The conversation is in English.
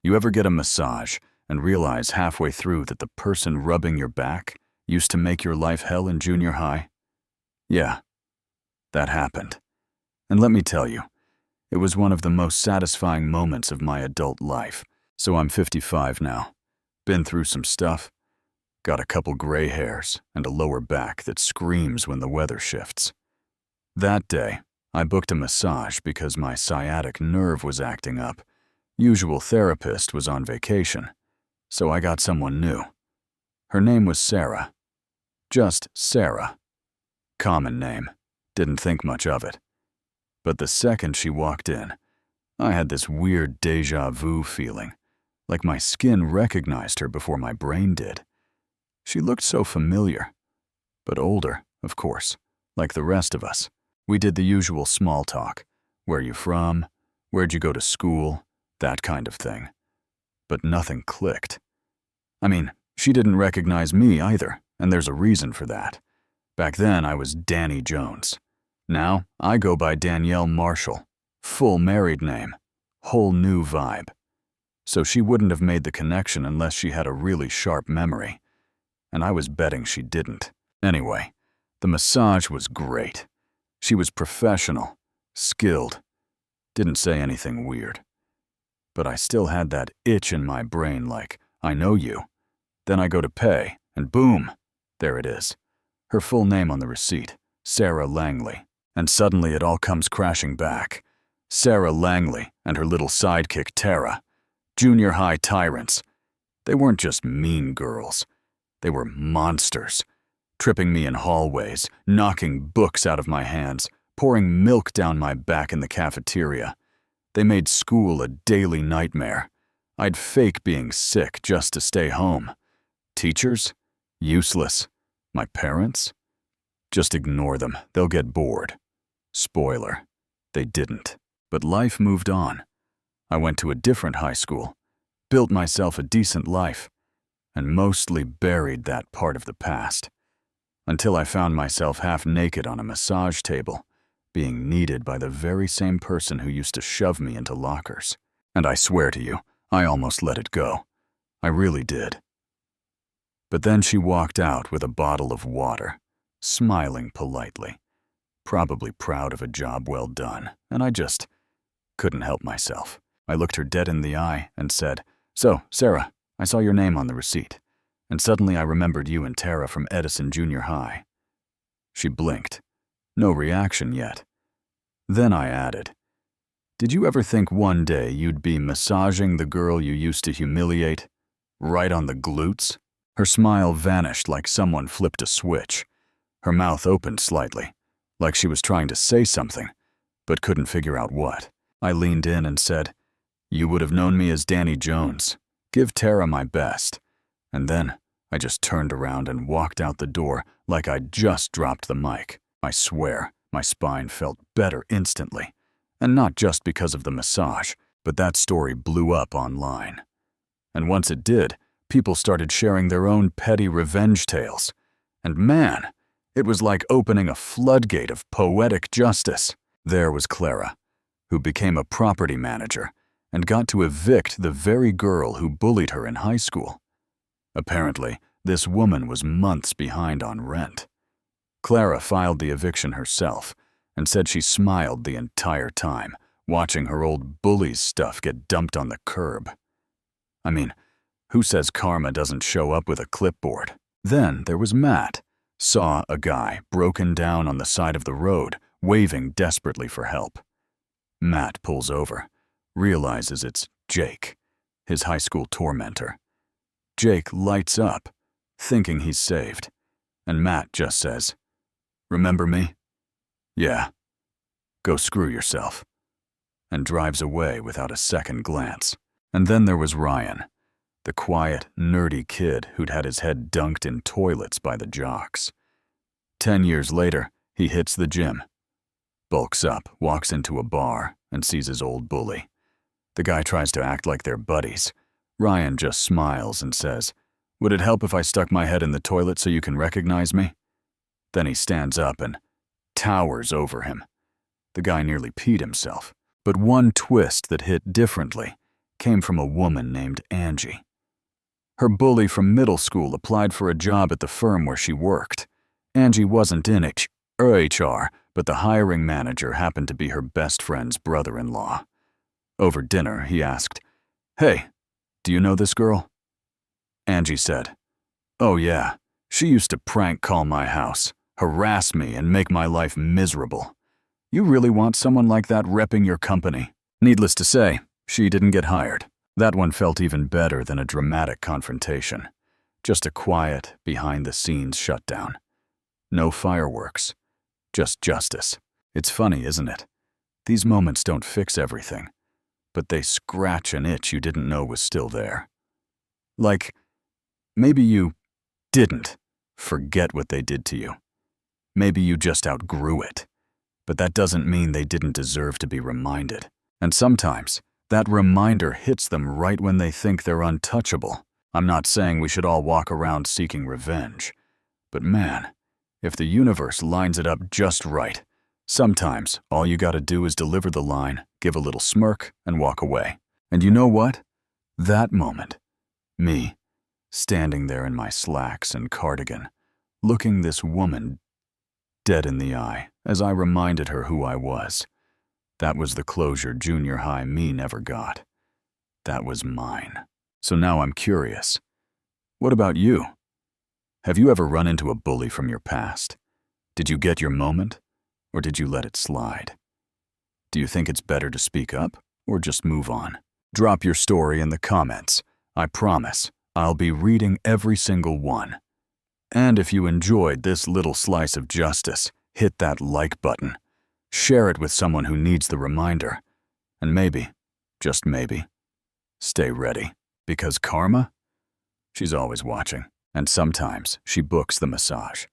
You ever get a massage and realize halfway through that the person rubbing your back used to make your life hell in junior high? Yeah, that happened. And let me tell you, it was one of the most satisfying moments of my adult life. So I'm 55 now. Been through some stuff. Got a couple gray hairs and a lower back that screams when the weather shifts. That day, I booked a massage because my sciatic nerve was acting up. Usual therapist was on vacation, so I got someone new. Her name was Sarah. Just Sarah. Common name. Didn't think much of it. But the second she walked in, I had this weird déjà vu feeling, like my skin recognized her before my brain did. She looked so familiar, but older, of course, like the rest of us. We did the usual small talk. Where you from? Where'd you go to school? That kind of thing. But nothing clicked. I mean, she didn't recognize me either, and there's a reason for that. Back then, I was Danny Jones. Now, I go by Danielle Marshall. Full married name. Whole new vibe. So she wouldn't have made the connection unless she had a really sharp memory. And I was betting she didn't. Anyway, the massage was great. She was professional, skilled, didn't say anything weird. But I still had that itch in my brain like, I know you. Then I go to pay, and boom, there it is. Her full name on the receipt, Sarah Langley. And suddenly it all comes crashing back. Sarah Langley and her little sidekick Tara. Junior high tyrants. They weren't just mean girls. They were monsters. Tripping me in hallways, knocking books out of my hands, pouring milk down my back in the cafeteria. They made school a daily nightmare. I'd fake being sick just to stay home. Teachers? Useless. My parents? Just ignore them, they'll get bored. Spoiler, they didn't. But life moved on. I went to a different high school, built myself a decent life, and mostly buried that part of the past. Until I found myself half naked on a massage table, being needed by the very same person who used to shove me into lockers. And I swear to you, I almost let it go. I really did. But then she walked out with a bottle of water, smiling politely, probably proud of a job well done, and I just couldn't help myself. I looked her dead in the eye and said, "So, Sarah, I saw your name on the receipt, and suddenly I remembered you and Tara from Edison Junior High." She blinked. No reaction yet. Then I added, "Did you ever think one day you'd be massaging the girl you used to humiliate? Right on the glutes?" Her smile vanished like someone flipped a switch. Her mouth opened slightly, like she was trying to say something, but couldn't figure out what. I leaned in and said, "You would have known me as Danny Jones. Give Tara my best." And then I just turned around and walked out the door like I'd just dropped the mic. I swear, my spine felt better instantly. And not just because of the massage, but that story blew up online. And once it did, people started sharing their own petty revenge tales. And man, it was like opening a floodgate of poetic justice. There was Clara, who became a property manager and got to evict the very girl who bullied her in high school. Apparently, this woman was months behind on rent. Clara filed the eviction herself and said she smiled the entire time, watching her old bully's stuff get dumped on the curb. I mean, who says karma doesn't show up with a clipboard? Then there was Matt. Saw a guy broken down on the side of the road, waving desperately for help. Matt pulls over, realizes it's Jake, his high school tormentor. Jake lights up, thinking he's saved, and Matt just says, "Remember me?" "Yeah." "Go screw yourself," and drives away without a second glance. And then there was Ryan, the quiet, nerdy kid who'd had his head dunked in toilets by the jocks. 10 years later, he hits the gym, bulks up, walks into a bar, and sees his old bully. The guy tries to act like they're buddies. Ryan just smiles and says, "Would it help if I stuck my head in the toilet so you can recognize me?" Then he stands up and towers over him. The guy nearly peed himself. But one twist that hit differently came from a woman named Angie. Her bully from middle school applied for a job at the firm where she worked. Angie wasn't in HR, but the hiring manager happened to be her best friend's brother-in-law. Over dinner, he asked, "Hey, do you know this girl?" Angie said, "Oh yeah, she used to prank call my house, harass me, and make my life miserable. You really want someone like that repping your company?" Needless to say, she didn't get hired. That one felt even better than a dramatic confrontation. Just a quiet, behind-the-scenes shutdown. No fireworks. Just justice. It's funny, isn't it? These moments don't fix everything, but they scratch an itch you didn't know was still there. Like, maybe you didn't forget what they did to you. Maybe you just outgrew it. But that doesn't mean they didn't deserve to be reminded. And sometimes, that reminder hits them right when they think they're untouchable. I'm not saying we should all walk around seeking revenge. But man, if the universe lines it up just right, sometimes all you gotta do is deliver the line, give a little smirk, and walk away. And you know what? That moment, me, standing there in my slacks and cardigan, looking this woman dead in the eye as I reminded her who I was. That was the closure junior high me never got. That was mine. So now I'm curious. What about you? Have you ever run into a bully from your past? Did you get your moment, or did you let it slide? Do you think it's better to speak up, or just move on? Drop your story in the comments. I promise I'll be reading every single one. And if you enjoyed this little slice of justice, hit that like button. Share it with someone who needs the reminder. And maybe, just maybe, stay ready. Because karma? She's always watching. And sometimes she books the massage.